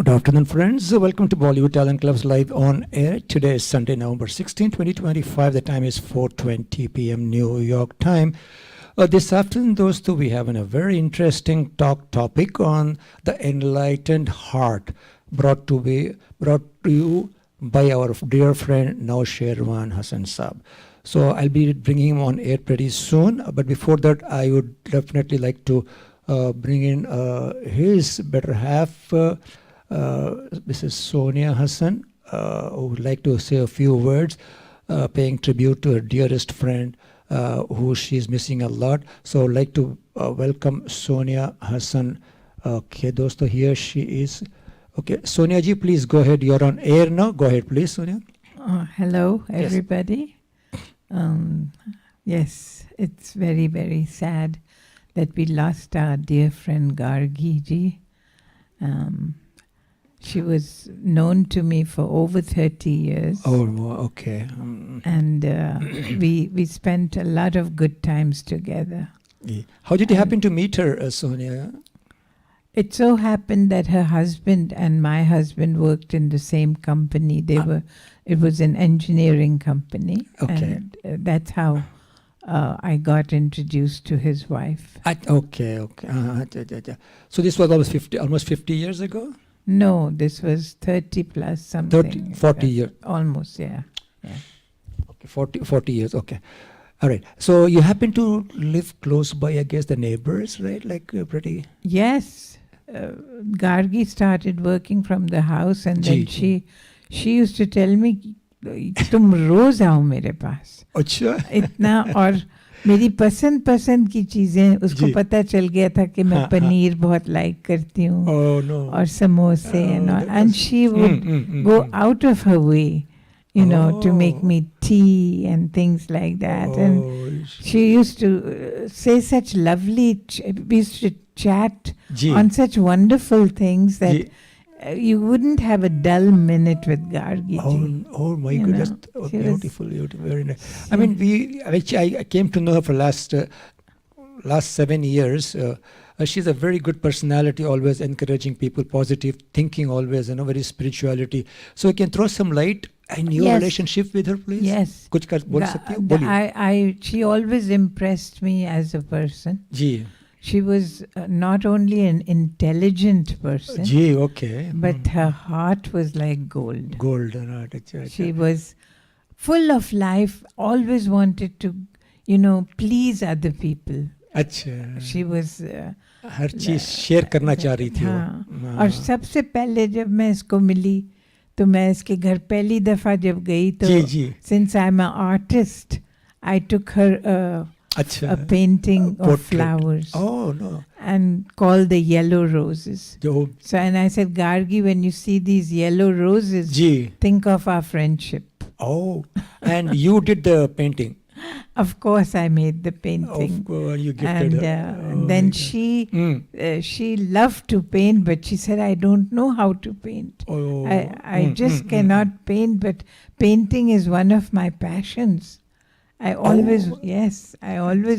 Good afternoon, friends. Welcome to Bollywood Talent Club's live on air. Today is Sunday, November 16, 2025. The time is 4:20 p.m. New York time. This afternoon, dosto, we have a very interesting topic on the enlightened heart, brought to you by our dear friend Nausherwan Hasan Saab. So I'll be bringing him on air pretty soon. But before that, I would definitely like to bring in his better half. This is Sonia Hasan, who would like to say a few words, paying tribute to her dearest friend, who she's missing a lot. So I'd like to welcome Sonia Hasan. Okay, dosto, here she is. Okay, Sonia ji, please go ahead. You're on air now. Go ahead, please, Sonia. Hello, everybody. Yes, it's very, very sad that we lost our dear friend Gargi ji. She was known to me for over 30 years. Oh, okay. And we spent a lot of good times together. Yeah. How did you happen to meet her, Sonia? It so happened that her husband and my husband worked in the same company. It was an engineering company. Okay. And that's how I got introduced to his wife. Okay. So this was almost 50 years ago? No, this was 30 plus something. 40 years. Almost, yeah. Okay, 40 years, okay. All right. So you happen to live close by, I guess, the neighbors, right? Like pretty... Yes. Gargi started working from the house and then she used to tell me, तुम रोज आओ मेरे पास. अच्छा. इतना और मेरी पसंद की चीजें उसको पता चल गया था कि मैं पनीर बहुत लाइक करती हूँ और समोसे and she would go out of her way, you know, to make me tea and things like that. And she used to say such lovely, we used to chat on such wonderful things that you wouldn't have a dull minute with Gargi. Oh my goodness, beautiful, very nice. I mean, I came to know her for last 7 years. She's a very good personality, always encouraging people, positive thinking, always, very spirituality. So you can throw some light in your relationship with her, please. Yes. She always impressed me as a person. She was not only an intelligent person, but her heart was like gold. She was full of life, always wanted to, please other people. She was... हर चीज share करना चाह रही थी वो. और सबसे पहले जब मैं इसको मिली तो मैं इसके घर पहली दफा जब गई तो since I'm an artist, I took her a painting of flowers. Oh no! And called the yellow roses. So and I said, Gargi, when you see these yellow roses, think of our friendship. Oh, and you did the painting. Of course, I made the painting. Of course, you gifted her. And then she loved to paint, but she said, I don't know how to paint. I just cannot paint, but painting is one of my passions. I always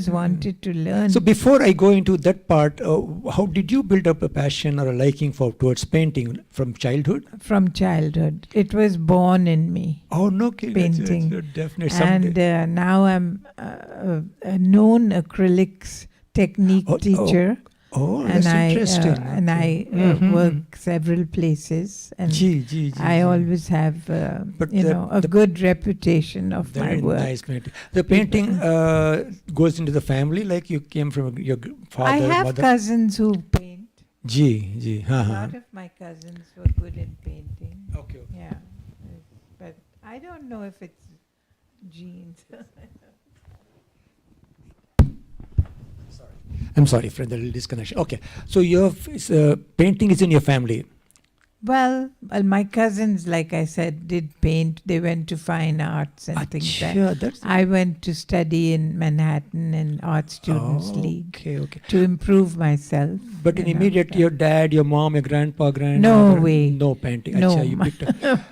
wanted to learn. So before I go into that part, how did you build up a passion or a liking towards painting from childhood? From childhood. It was born in me. Oh, no. Painting. That's definitely something. And now I'm a known acrylics technique teacher. Oh, that's interesting. And I work several places, and I always have, a good reputation of my work. Very nice painting. The painting goes into the family, like you came from your father, I have mother? Cousins who paint. A lot of my cousins were good in painting. Okay. Yeah, but I don't know if it's genes. I'm sorry for the little disconnection. Okay, so your painting is in your family. Well, my cousins, like I said, did paint. They went to fine arts and things like that. I went to study in Manhattan and Art Students League to improve myself. But in immediate, your dad, your mom, your grandpa, no way. No painting. No,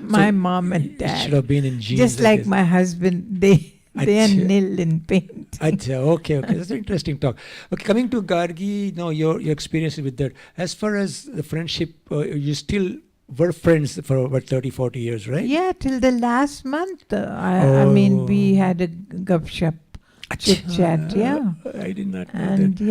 my mom and dad. It should have been in genes. Just like my husband, they are nil in paint. Okay. That's an interesting talk. Okay, coming to Gargi, your experience with that. As far as the friendship, you still were friends for about 30, 40 years, right? Yeah, till the last month. I mean, we had a gup-shup, chit-chat, yeah. I did not know And that.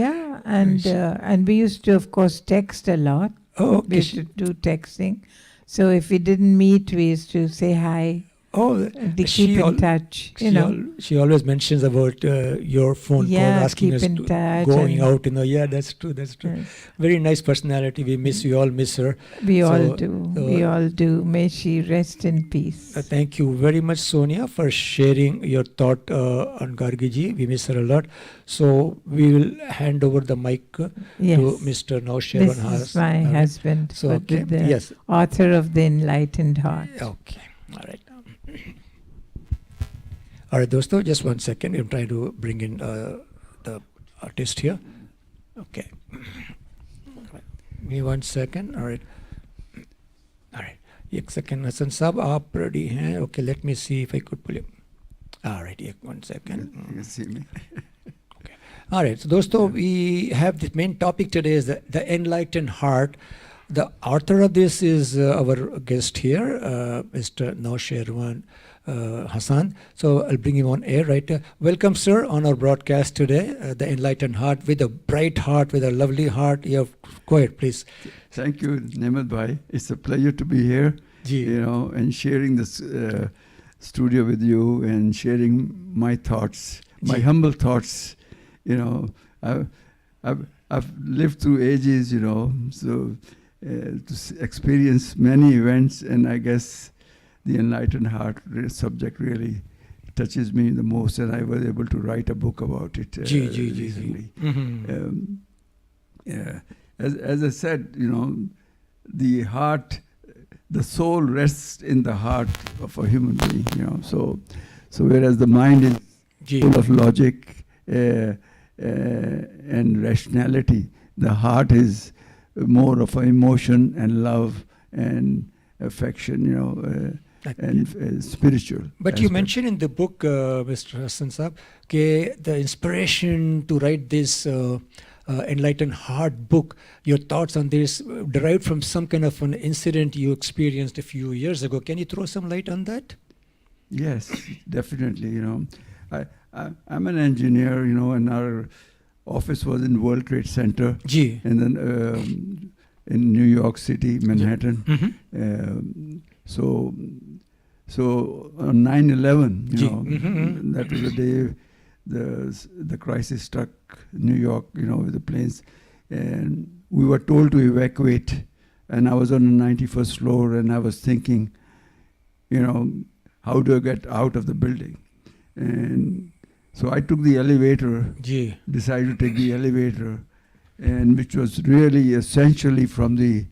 yeah, and we used to, of course, text a lot. Oh, We okay. used to do texting. So if we didn't meet, we used to say hi. Oh, They keep in touch, you know. She always mentions about your phone call, asking keep us in to touch going and- out. Yeah, that's true. That's true. Yes. Very nice personality. We miss you all. Miss her. We So- all do. We all do. May she rest in peace. Thank you very much, Sonia, for sharing your thought on Gargiji. We miss her a lot. So we will hand over the mic to Yes. Mr. Nausherwan. This is my husband, So, but okay. the Yes. author of The Enlightened Heart. Okay. All right. All right, dosto, just 1 second. I'm trying to bring in the artist here. Okay. Give me 1 second. All right. All right. 1 second. Hasan Sahab, aap ready hain? Okay, let me see if I could pull it. All right, 1 second. You can see me. Okay. All right, so dosto, we have the main topic today is the enlightened heart. The author of this is our guest here, Mr. Nausherwan Hasan. So I'll bring him on air right. Welcome, sir, on our broadcast today. The enlightened heart, with a bright heart, with a lovely heart. Go ahead, please. Thank you, Nehmat Bhai. It's a pleasure to be here, Ji. you know, and sharing this studio with you and sharing my thoughts, my Ji. humble thoughts. You know, I've lived through ages, you know, so to experience many events, and I guess the enlightened heart subject really touches me the most, and I was able to write a book about it recently. Mhm. Yeah. As I said, you know, the heart, the soul rests in the heart of a human being, you know. So whereas the mind is Ji. full of logic and rationality, the heart is more of an emotion and love and affection, you know, and spiritual. But you aspect. mentioned in the book, Mr. Hasan Saab, the inspiration to write this Enlightened Heart book, your thoughts on this derived from some kind of an incident you experienced a few years ago. Can you throw some light on that? Yes, definitely. You know, I'm an engineer, you know, and our office was in World Trade Center, Ji. and then in New York City, Manhattan. Mhm. So on 9/11, you Ji. know, Mhm. that was the day the crisis struck New York, you know, with the planes, and we were told to evacuate. And I was on the 91st floor, and I was thinking, you know, how do I get out of the building? And so I took the elevator, Ji. decided to take the elevator, and which was really essentially from the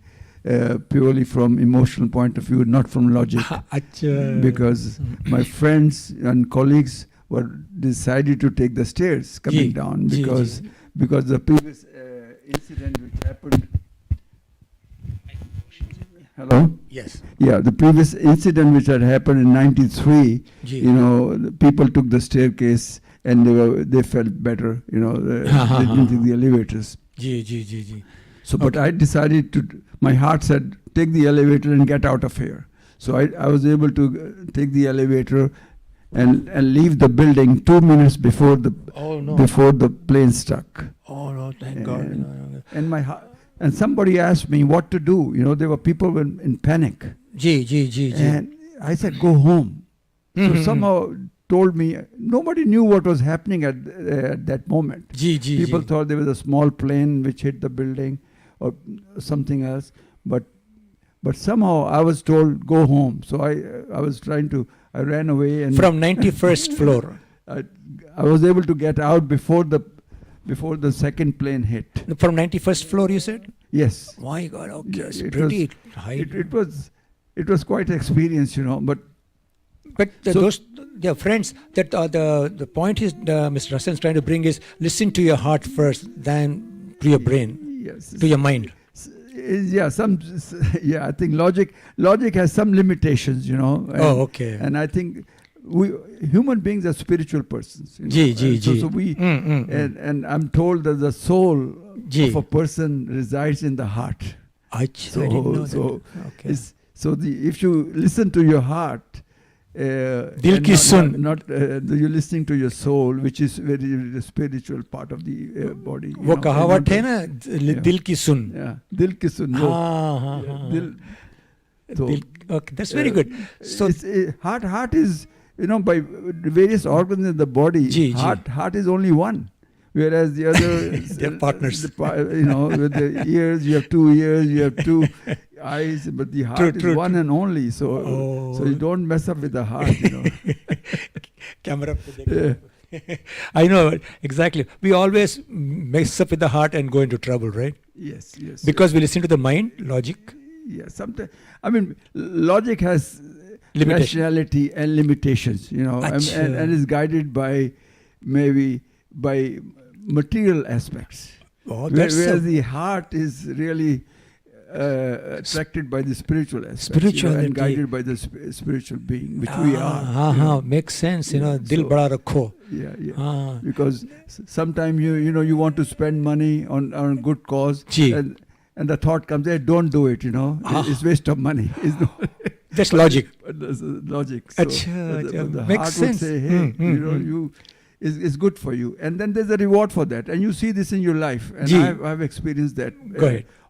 purely from emotional point of view, not from logic, Acha. because my friends and colleagues were decided to take the stairs coming Ji. down Ji, because ji. because the previous incident which happened. Hello? Yes. Yeah, the previous incident which had happened in '93, Ji. you know, the people took the staircase and they felt better, you know, they didn't take the elevators. Ji, ji, ji, ji. So, but I decided to, my heart said, take the elevator and get out of here. So I was able to take the elevator and leave the building 2 minutes before the Oh, no. before the plane struck. Oh, no, thank God. And- No, no, no. And my heart, and somebody asked me what to do. You know, there were people in panic. Ji, ji, ji, ji. And I said, go home. Mhm. So somehow told me, nobody knew what was happening at that moment. Ji, ji, People ji. thought there was a small plane which hit the building or something else. But somehow I was told, go home. So I was trying to, I ran away and From 91st floor. I was able to get out before the second plane hit. From 91st floor, you said? Yes. My God, okay. Yeah, It's it pretty high. It was quite an experience, you know, but But So- those, their friends, that the point is, Mr. Hasan's trying to bring is, listen to your heart first, then to your brain, yes. to your mind. Yeah, I think logic has some limitations, you know. Oh, okay. And I think we human beings are spiritual persons. You know, Ji, ji, and so, ji. so we Mm. and I'm told that the soul Ji. of a person resides in the heart. I didn't know that. So Okay. it's So if you listen to your heart, Dil ki sun. You're listening to your soul, which is the spiritual part of the body. वो कहावत है ना, दिल की सुन. Yeah, dil ki sun. Okay, that's very good. So heart is, by various organs in the body. Heart is only one. Whereas the other, they're partners. With the ears, you have 2 ears, you have 2 eyes, but the heart is one and only. So you don't mess up with the heart. Camera. I know exactly. We always mess up with the heart and go into trouble, right? Yes. Because we listen to the mind, logic. Yeah, sometimes. I mean, logic has rationality and limitations, and is guided by material aspects. Whereas the heart is really attracted by the spiritual aspects, and guided by the spiritual being, which we are. Makes sense, dil bada rakho. Yeah. Because sometimes you want to spend money on a good cause, and the thought comes, hey, don't do it, it's waste of money. That's logic. Logic. So the makes heart sense. would say, hey, it's good for you. And then there's a reward for that. And you see this in your life. And I've experienced that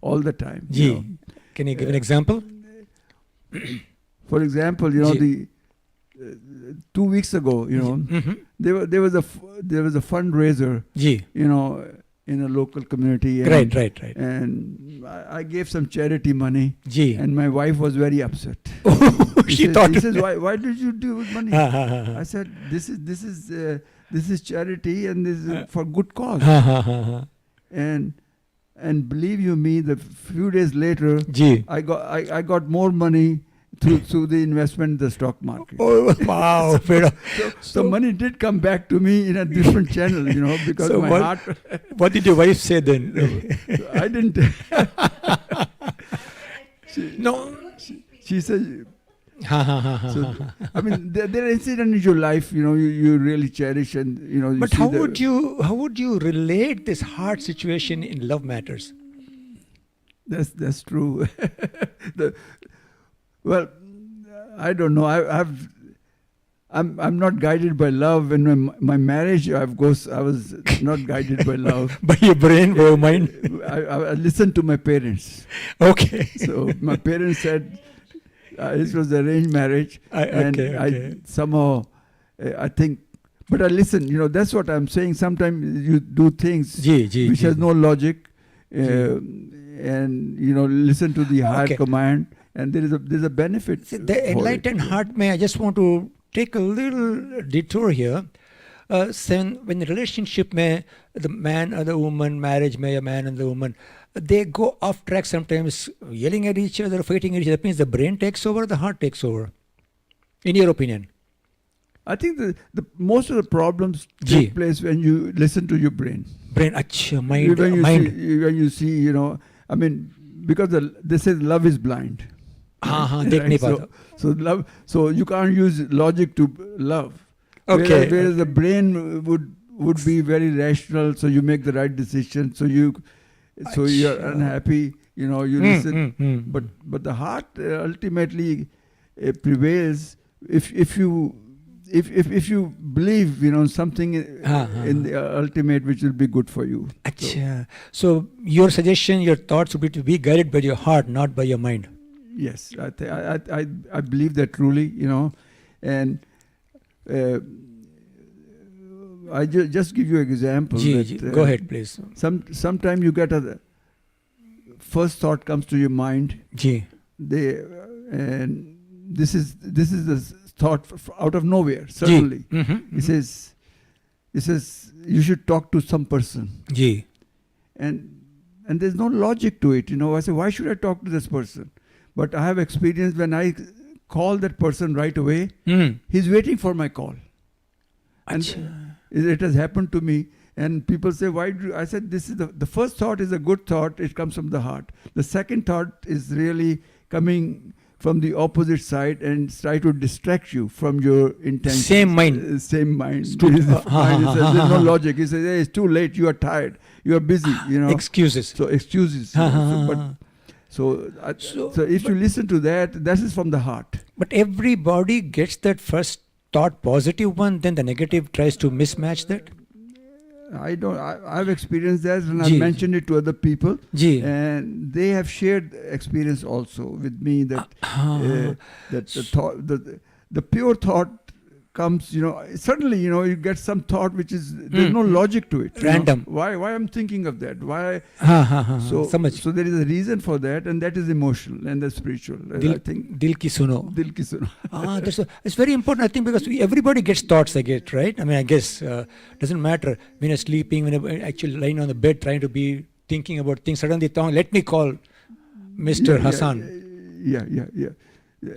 all the time. Can you give an example? For example, the 2 weeks ago, there was a fundraiser, in a local community. And, Right. And I gave some charity money. And my wife was very upset. She says, why did you do with money? I said, this is charity, and this is for good cause. And believe you me, the few days later, I got more money through the investment in the stock market. Oh, wow. So money did come back to me in a different channel, because my heart. What did your wife say then? I didn't. She said. So, I mean, there are incidents in your life, you really cherish, and But how would you relate this hard situation in love matters? That's true. Well, I don't know. I'm not guided by love. In my marriage, I was not guided by love. By your brain, by your mind. I listened to my parents. Okay. So my parents said this was arranged marriage, I somehow I think. But I listen. That's what I'm saying. Sometimes you do things which has no logic, and listen to the higher command. And there's a benefit. See, the enlightened heart, I just want to take a little detour here. When the relationship the man or the woman, marriage a man and the woman, they go off track sometimes, yelling at each other, fighting at each other. That means the brain takes over, the heart takes over. In your opinion? I think the most of the problems take place when you listen to your brain. Mind. When you see, I mean, because they say love is blind. Right? So love. So you can't use logic to love. Okay. Whereas the brain would be very rational. So you make the right decision. So you're unhappy. You listen. But the heart ultimately prevails if you believe something in the ultimate which will be good for you. So your suggestion, your thoughts would be to be guided by your heart, not by your mind. Yes, I believe that truly, and I just give you an example. Go ahead, please. Sometime you get a first thought comes to your mind. And this is the thought out of nowhere. Suddenly, it says you should talk to some person. And there's no logic to it. I say, why should I talk to this person? But I have experienced when I call that person right away, he's waiting for my call. And it has happened to me. And people say, why do you? I said, this is the first thought is a good thought. It comes from the heart. The second thought is really coming from the opposite side and try to distract you from your intention. Same mind. Same mind. There's no logic. He says, hey, it's too late. You are tired. You are busy. Excuses. So excuses. So if you listen to that is from the heart. But everybody gets that first thought positive one, then the negative tries to mismatch that. I've experienced that, and I've mentioned it to other people, and they have shared experience also with me that that the pure thought comes, suddenly, you get some thought which is, there's no logic to it. Random. Why I'm thinking of that? Why? So there is a reason for that, and that is emotional and that's spiritual. I think. Dil ki suno. Dil ki suno. It's very important, I think, because everybody gets thoughts, I get, right? I mean, I guess, doesn't matter when you're sleeping, when you're actually lying on the bed trying to be thinking about things, suddenly let me call Mr. Hasan. Yeah.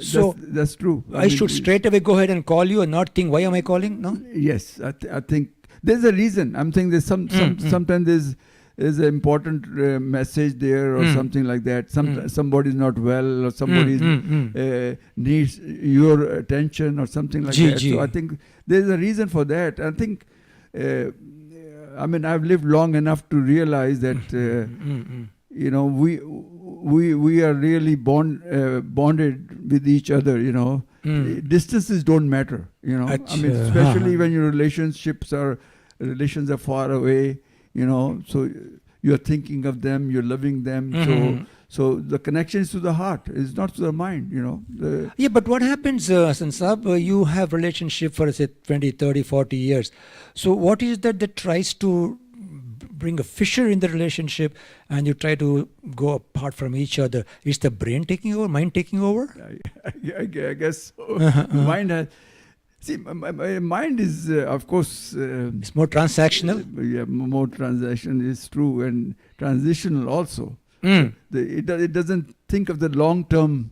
So that's true. I should straight away go ahead and call you and not think, why am I calling? No. Yes, I think there's a reason. I'm saying there's sometimes there's an important message there or something like that. Somebody's not well, or somebody needs your attention or something like that. So I think there's a reason for that. I think I've lived long enough to realize that we are really bonded with each other, Distances don't matter, especially when your relations are far away, so you're thinking of them, you're loving them, so the connection is to the heart, it's not to the mind, Yeah, but what happens, Hasan Saab, you have relationship for, say, 20, 30, 40 years. So what is that tries to bring a fissure in the relationship and you try to go apart from each other? Is the brain taking over, mind taking over? I guess so. Mind has... See, my mind is, of course... it's more transactional? Yeah, more transaction is true, and transitional also. It doesn't think of the long-term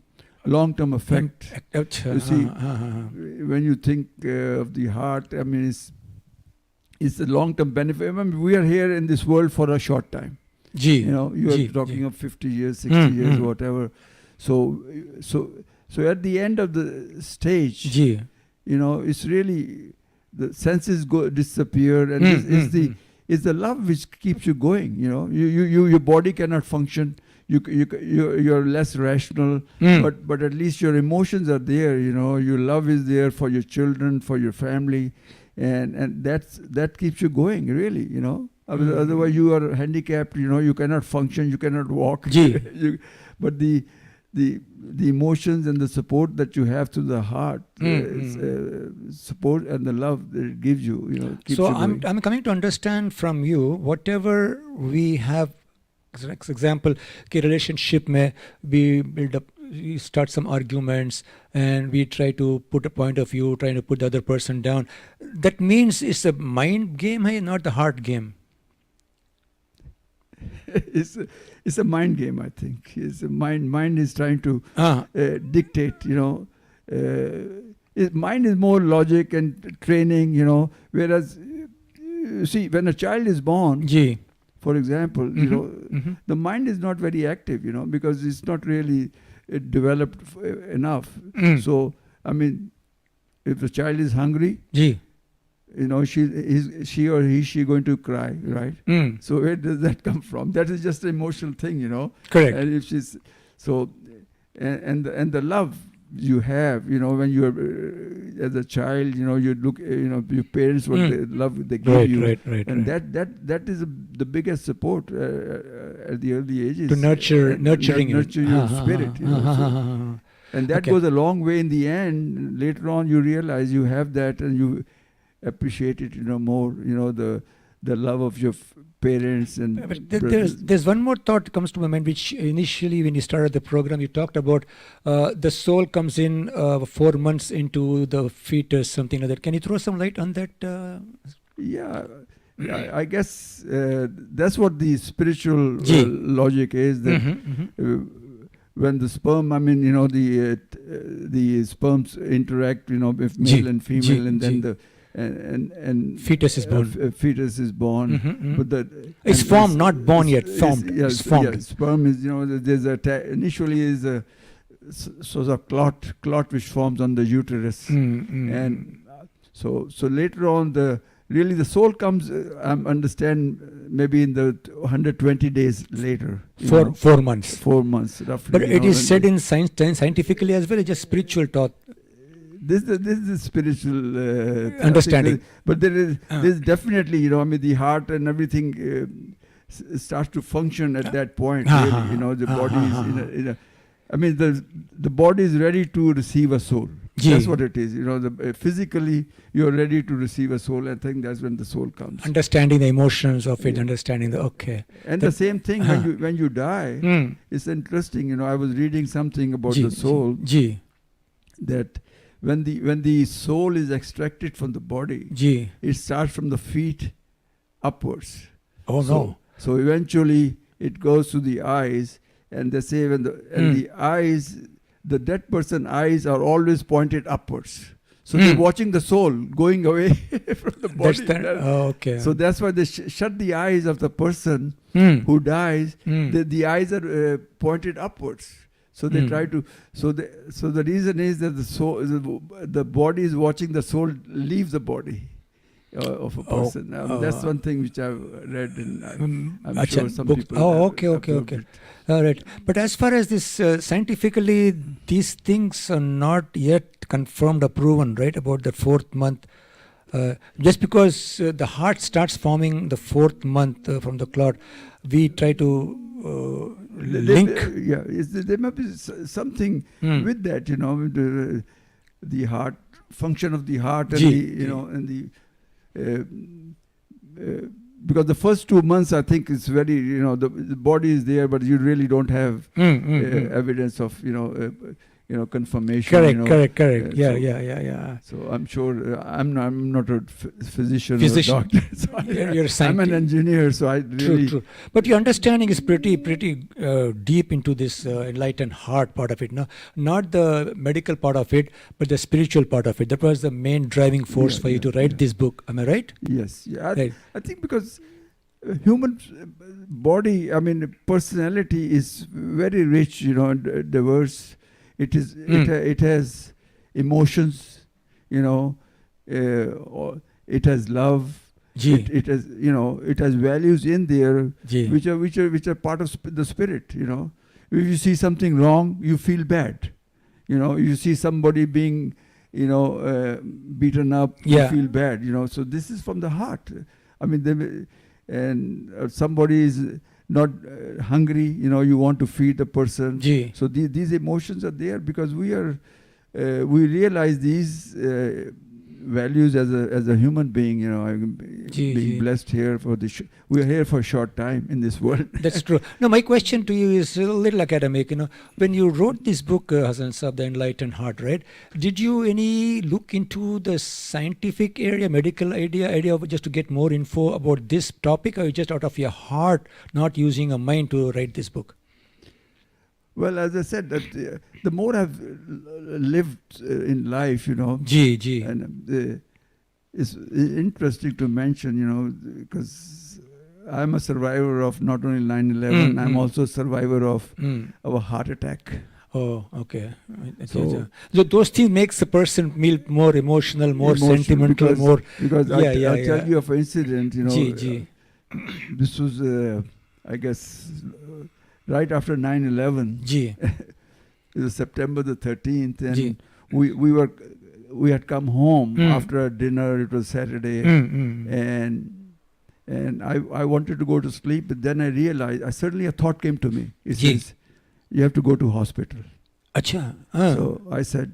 effect. You see, when you think of the heart, it's a long-term benefit. We are here in this world for a short time. You are talking of 50 years, 60 years, whatever. So at the end of the stage, it's really the senses disappear, and it's the love which keeps you going. Your body cannot function. You're less rational, but at least your emotions are there. Your love is there for your children, for your family. And that keeps you going, really, Otherwise you are handicapped, you cannot function, you cannot walk. But the emotions and the support that you have to the heart, support and the love that it gives you, keeps so you going. I'm coming to understand from you, whatever we have, for example, relationship mein we build up, we start some arguments and we try to put a point of view, trying to put the other person down. That means it's a mind game, not the heart game. It's a mind game, I think. It's a mind is trying to dictate, mind is more logic and training, whereas, see, when a child is born, for example, the mind is not very active, because it's not really developed enough. So, if the child is hungry, she or he going to cry, right? So where does that come from? That is just an emotional thing, Correct. And if she's so, and the love you have, when you are as a child, you look, your parents, what the love they give you, and that is the biggest support at the early ages. To nurture your spirit, and that goes a long way. In the end, later on, you realize you have that, and you appreciate it, more. The love of your parents and. But there's one more thought comes to my mind, which initially when you started the program, you talked about the soul comes in 4 months into the fetus, something like that. Can you throw some light on that? Yeah, I guess that's what the spiritual logic is. That when the sperm, the sperms interact, with male and female, and then the and fetus is born. Fetus is born, but it's formed, not born yet. Formed. It's formed. Yeah, sperm is, there's initially is a sort of clot which forms on the uterus, and so later on really the soul comes, I understand, maybe in the 120 days later. 4 months. 4 months, roughly. But it is said in science, scientifically as well, it's just spiritual thought. This is spiritual understanding. But there's definitely, the heart and everything starts to function at that point. Really, the body is the body is ready to receive a soul. That's what it is. Physically, you're ready to receive a soul. I think that's when the soul comes. Understanding the emotions of it, understanding And the same thing when you die. It's interesting. I was reading something about the soul. That when the soul is extracted from the body, it starts from the feet upwards. So eventually it goes to the eyes, and they say when the eyes, the dead person's eyes are always pointed upwards. So they're watching the soul going away from the body. So that's why they shut the eyes of the person who dies. The eyes are pointed upwards. So they try to. So the reason is that the soul, the body is watching the soul leave the body of a person. That's one thing which I've read, and I'm sure some people. Okay. All right. But as far as this scientifically, these things are not yet confirmed or proven, right? About the 4th month. Just because the heart starts forming the 4th month from the clot, we try to link. There might be something with that, with the heart function of the heart, and because the first 2 months, I think it's very, the body is there, but you really don't have evidence of, confirmation. Correct. Yeah. So I'm sure I'm not a physician or a doctor. So You're I'm an engineer, so I really. True. But your understanding is pretty deep into this enlightened heart part of it. No, not the medical part of it, but the spiritual part of it. That was the main driving force for you to write this book. Am I right? Yes. Yeah. I think because human body, personality is very rich, diverse. It has emotions, it has love. It has it has values in there which are part of the spirit. If you see something wrong, you feel bad. You see somebody being beaten up, you feel bad. So this is from the heart. Somebody is not hungry, you want to feed the person. So these emotions are there because we realize these values as a human being. Being blessed here we are here for a short time in this world. That's true. No, my question to you is a little academic. When you wrote this book, Hasan Saab, The Enlightened Heart, right? Did you look into the scientific area, medical idea of just to get more info about this topic, or just out of your heart, not using a mind to write this book? Well, as I said, that the more I've lived in life, and it's interesting to mention, because I'm a survivor of not only 9/11, I'm also a survivor of a heart attack. Oh, okay. So those things makes a person feel more emotional, more sentimental, because I'll tell you of an incident. This was, I guess, right after 9/11. It was September the 13th, and we had come home after a dinner. It was Saturday, and I wanted to go to sleep, but then I realized, suddenly a thought came to me. It says, you have to go to hospital. So I said,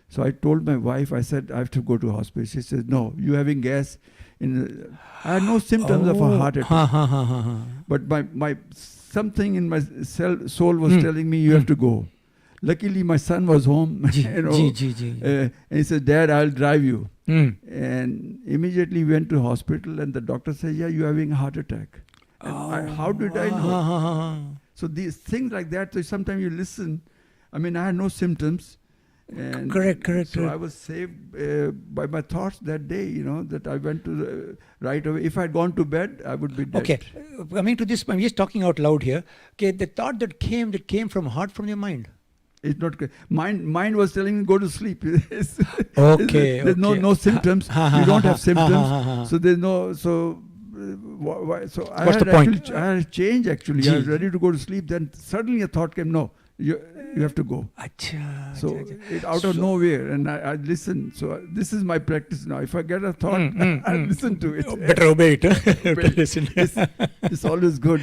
so I told my wife, I said, I have to go to hospital. She said, no, you having gas. I had no symptoms of a heart attack. But my something in my soul was telling me, you have to go. Luckily, my son was home. And he said, Dad, I'll drive you. And immediately went to hospital, and the doctor said, yeah, you're having a heart attack. And how did I know? So these things like that, so sometimes you listen. I had no symptoms. And correct. So I was saved by my thoughts that day, that I went to right away. If I had gone to bed, I would be dead. Okay. Coming to this, I'm just talking out loud here. Okay, the thought that came from heart, from your mind. It's not mind was telling me go to sleep. Okay. There's no symptoms. You don't have symptoms. So there's no so. So What's the point? I had a change actually. I was ready to go to sleep. Then suddenly a thought came. No, you have to go. So it out of nowhere, and I listened. So this is my practice now. If I get a thought, I listen to it. Better obey it. Better listen. It's always good,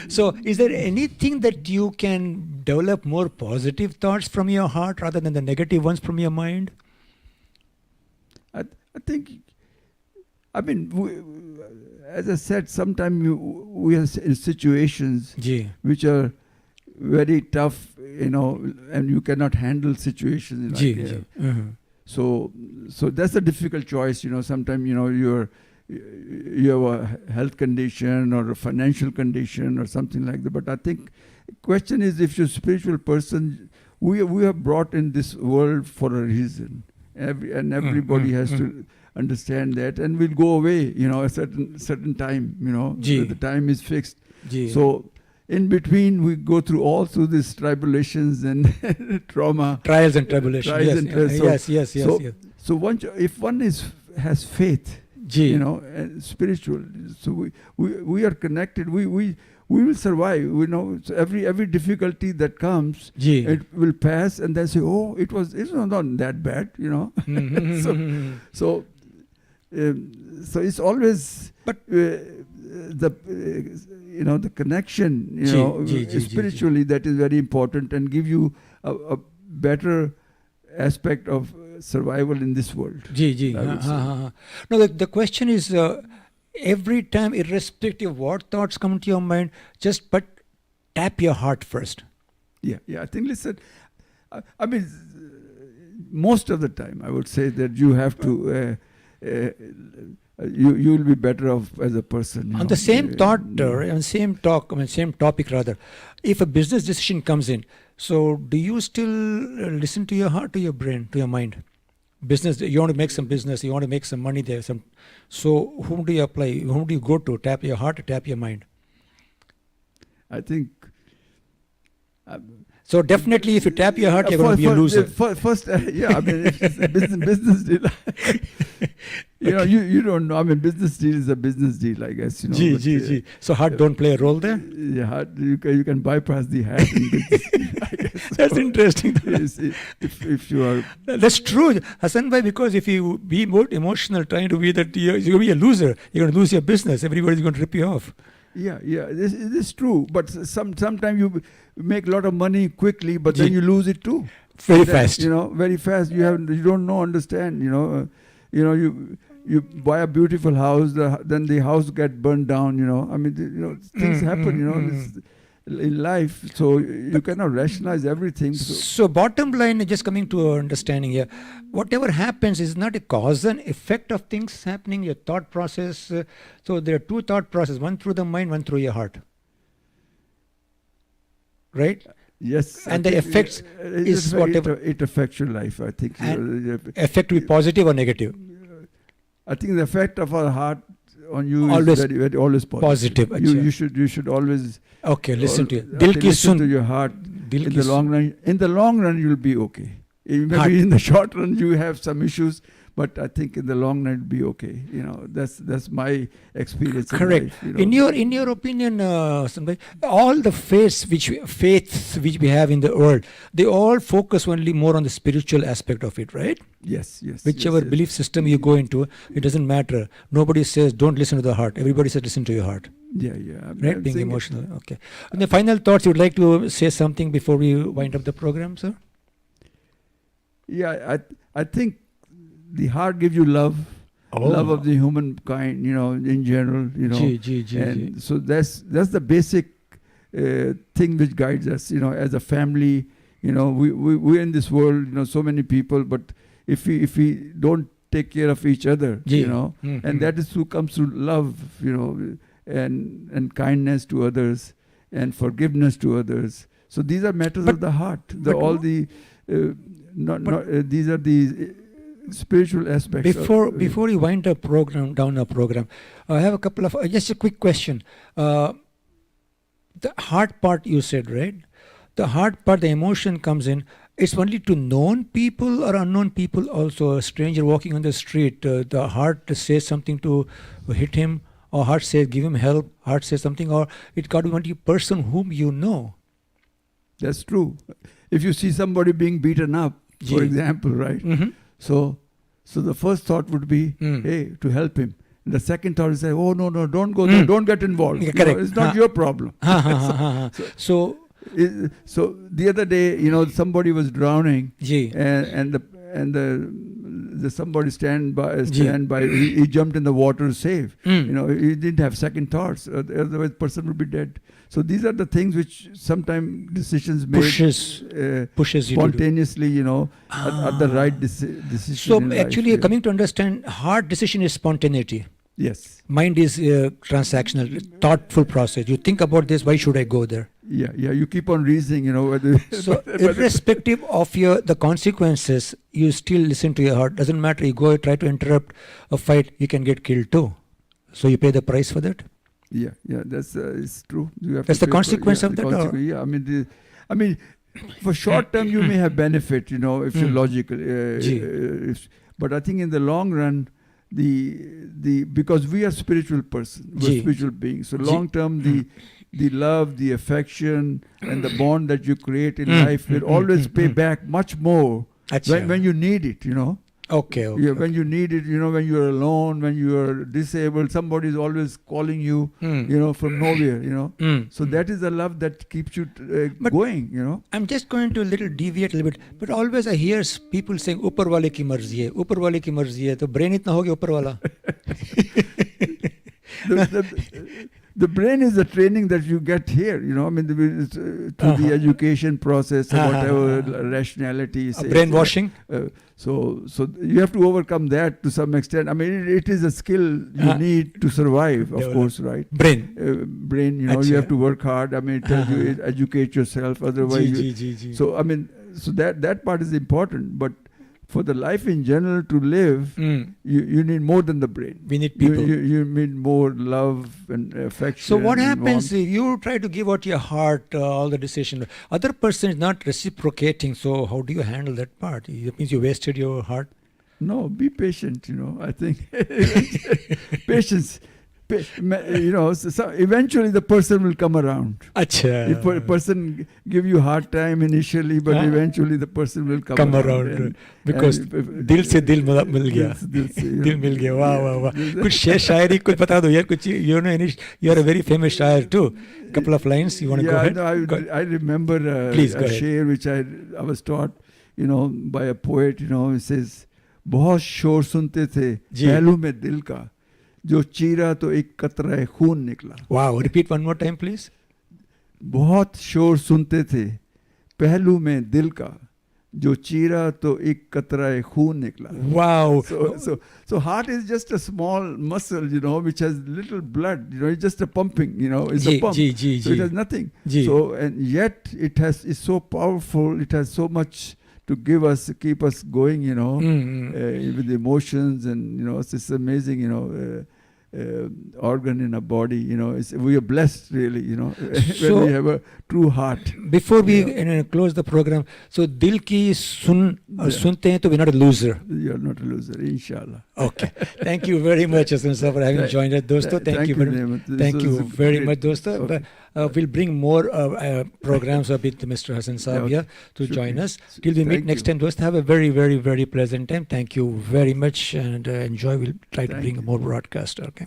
So is there anything that you can develop more positive thoughts from your heart rather than the negative ones from your mind? I think, I mean, as I said, sometimes we are in situations which are very tough, and you cannot handle situations. So that's a difficult choice. Sometimes you have a health condition or a financial condition or something like that. But I think the question is, if you're a spiritual person, we are brought in this world for a reason, and everybody has to understand that, and we'll go away. A certain time. The time is fixed. So in between, we go through these tribulations and trauma. Trials and tribulations. Yes. So if one has faith, and spiritual, so we are connected. We will survive. So every difficulty that comes, it will pass, and then say, oh, it's not that bad. So it's always the connection, spiritually, that is very important, and give you a better aspect of survival in this world. No, the question is, every time, irrespective of what thoughts come to your mind, but tap your heart first. Yeah. I think, listen, I mean, most of the time, I would say that you have to. You will be better off as a person. On the same same topic rather. If a business decision comes in, so do you still listen to your heart, to your brain, to your mind? Business, you want to make some business, you want to make some money there. So whom do you apply? Whom do you go to? Tap your heart or tap your mind? I think. So definitely, if you tap your heart, you're going to be a loser. First, I mean, it's a business deal. You don't know. I mean, business deal is a business deal, I guess. So heart don't play a role there? Yeah, heart, you can bypass the heart in business deal, I guess. That's interesting. If you are... That's true, Hasan bhai, because if you be more emotional, trying to be that, you're going to be a loser. You're going to lose your business. Everybody's going to rip you off. Yeah, this is true. But sometimes you make a lot of money quickly, but then you lose it too. Very fast. Very fast. You don't understand. You buy a beautiful house, then the house get burned down. I mean, things happen. In life, so you cannot rationalize everything. So bottom line, just coming to our understanding here, whatever happens is not a cause and effect of things happening, your thought process. So there are two thought processes, one through the mind, one through your heart. Right? Yes. And the effects is whatever. It affects your life, I think. Effect will be positive or negative? I think the effect of our heart on you always, is always positive. You should always listen to it. Listen to your heart. In the long run you'll be okay. Maybe in the short run you have some issues, but I think in the long run it'll be okay. That's my experience. Correct. In life, in your opinion, Hasan, all the faiths which we have in the world, they all focus only more on the spiritual aspect of it, right? Yes. Whichever belief system you go into, it doesn't matter. Nobody says don't listen to the heart. Everybody says listen to your heart. Yeah. Right, being emotional. Okay. And the final thoughts, you would like to say something before we wind up the program, sir? Yeah, I think the heart gives you love of the humankind, in general, and so that's the basic thing which guides us, as a family. We're in this world, so many people, but if we don't take care of each other, and that is comes through love, and kindness to others, and forgiveness to others. So these are matters of the heart. These are the spiritual aspects. Before you wind up down our program, I have a couple of just a quick question. The heart part you said, right? the hard part, the emotion comes in. It's only to known people or unknown people also. A stranger walking on the street, the heart says something to hit him, or heart says give him help, heart says something, or it got to be only a person whom you know. That's true. If you see somebody being beaten up, for example, right? Mm-hmm. So the first thought would be, hey, to help him. And the second thought is, oh, no, don't go there, don't get involved. Yeah, correct. It's not your problem. So the other day, somebody was drowning, and the somebody stand by. He jumped in the water to save. He didn't have second thoughts. Otherwise, person would be dead. So these are the things which sometimes decisions made pushes you spontaneously. At the right decision. So in actually, life, coming to understand, hard decision is spontaneity. Yes. Mind is transactional, thoughtful process. You think about this. Why should I go there? Yeah. You keep on reasoning. Whether. So irrespective of the consequences, you still listen to your heart. Doesn't matter. You go try to interrupt a fight, you can get killed too. So you pay the price for that. Yeah. That's it's true. You have that's to the consequence of that. Yeah. I mean, for short term you may have benefit. If you're logical. But I think in the long run, because we are spiritual person, we're spiritual beings. So long term, the love, the affection, and the bond that you create in life will always pay back much more when you need it. Okay. Yeah, when you need it, when you're alone, when you're disabled, somebody is always calling you, from nowhere, So that is the love that keeps you going, I'm just going to deviate a little bit, but always I hear people saying, "Upar wale ki marzi hai, to brain itna ho gaya upar wala." The brain is the training that you get here, through the education process or whatever rationality. Brainwashing. So you have to overcome that to some extent. I mean, it is a skill you need to survive, of course, right? Brain, you have to work hard. I mean, it tells you educate yourself. Otherwise, so I mean, so that part is important, but for the life in general to live, you need more than the brain. We need people. You need more love and affection. So what happens if you try to give out your heart, all the decision? Other person is not reciprocating. So how do you handle that part? It means you wasted your heart. No, be patient. I think patience. So eventually the person will come around. Achha. If a person give you hard time initially, but eventually the person will come around. Because dil se dil mil gaya. Dil mil gaya. Wow. Kuch sher shairi kuch bata do yaar. Kuch you are a very famous shair too. Couple of lines. You want to go ahead? I remember a sher which I was taught, by a poet. He says, "बहुत शोर सुनते थे पहलू में दिल का, जो चीरा तो एक कतरा खून निकला." Wow, repeat one more time, please. बहुत शोर सुनते थे पहलू में दिल का, जो चीरा तो एक कतरा खून निकला. Wow. So heart is just a small muscle, which has little blood. It's just a pumping. It's a pump. So it has nothing. So and yet it's so powerful. It has so much to keep us going. With emotions and it's amazing. Organ in a body, we are blessed really, when we have a true heart. Before we close the program, so dil ki sunte hain to we're not a loser. You're not a loser, inshallah. Okay. Thank you very much, Hasan sir, for having joined us, dosto. Thank you very much, dosto. Okay. We'll bring more programs with Mr. Hasan Saab here to join us. Till we meet next time, dosto, have a very, very, very pleasant time. Thank you very much and enjoy. We'll try to bring more broadcast. Okay.